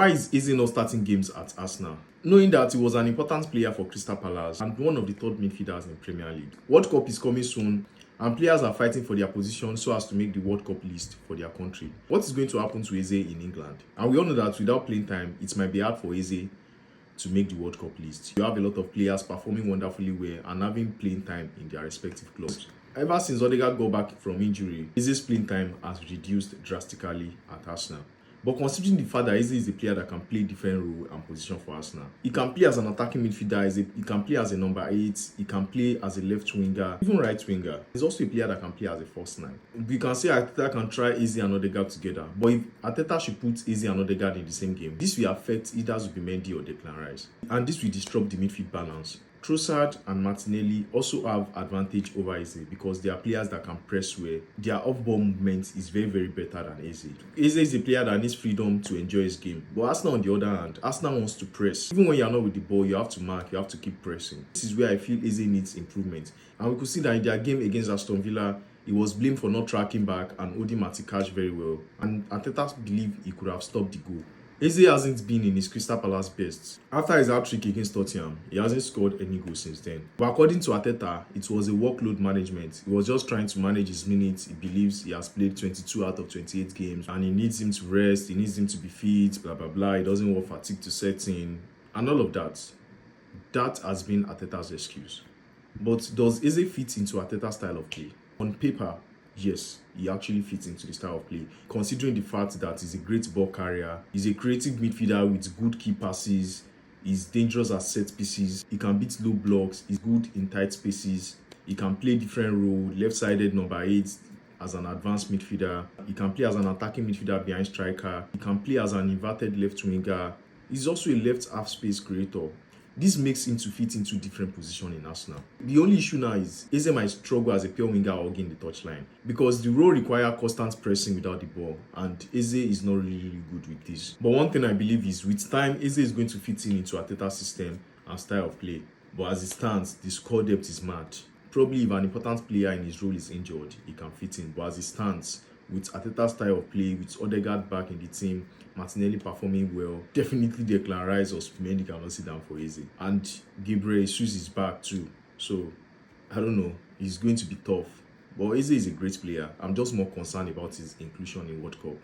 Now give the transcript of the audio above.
Why is Eze not starting games at Arsenal? Knowing that he was an important player for Crystal Palace and one of the third midfielders in Premier League. World Cup is coming soon and players are fighting for their position so as to make the World Cup list for their country. What is going to happen to Eze in England? And we all know that without playing time, it might be hard for Eze to make the World Cup list. You have a lot of players performing wonderfully well and having playing time in their respective clubs. Ever since Odegaard got back from injury, Eze's playing time has reduced drastically at Arsenal. But considering the fact that Eze is a player that can play different role and position for Arsenal, he can play as an attacking midfielder, he can play as a number 8, he can play as a left winger, even right winger. He's also a player that can play as a false 9. We can say Arteta can try Eze and Odegaard together, but if Arteta should put Eze and Odegaard in the same game, this will affect either Zubimendi or Declan Rice, and this will disrupt the midfield balance. Trossard and Martinelli also have advantage over Eze because they are players that can press well. Their off-ball movement is very better than Eze. Eze is a player that needs freedom to enjoy his game. But Arsenal, on the other hand, Arsenal wants to press. Even when you are not with the ball, you have to mark, you have to keep pressing. This is where I feel Eze needs improvement. And we could see that in their game against Aston Villa, he was blamed for not tracking back and holding Matikash very well. And Arteta believed he could have stopped the goal. Eze hasn't been in his Crystal Palace best. After his hat-trick against Tottenham, he hasn't scored any goal since then. But according to Arteta, it was a workload management. He was just trying to manage his minutes. He believes he has played 22 out of 28 games and he needs him to rest, he needs him to be fit, blah blah blah. He doesn't want fatigue to set in and all of that. That has been Arteta's excuse. But does Eze fit into Arteta's style of play? On paper, yes, he actually fits into the style of play, considering the fact that he's a great ball carrier, he's a creative midfielder with good key passes, he's dangerous at set pieces, he can beat low blocks, he's good in tight spaces, he can play different roles, left-sided number 8 as an advanced midfielder, he can play as an attacking midfielder behind striker, he can play as an inverted left winger, he's also a left half space creator. This makes him to fit into different positions in Arsenal. The only issue now is Eze might struggle as a pure winger or in the touchline because the role requires constant pressing without the ball, and Eze is not really good with this. But one thing I believe is with time, Eze is going to fit into Arteta's system and style of play. But as it stands, the squad depth is mad. Probably if an important player in his role is injured, he can fit in. But as it stands, with Arteta's style of play, with Odegaard back in the team, Martinelli performing well, definitely Declan Rice or Zubimendi cannot sit down for Eze. And Eberechi Eze is back too. So, I don't know. It's going to be tough. But Eze is a great player. I'm just more concerned about his inclusion in World Cup.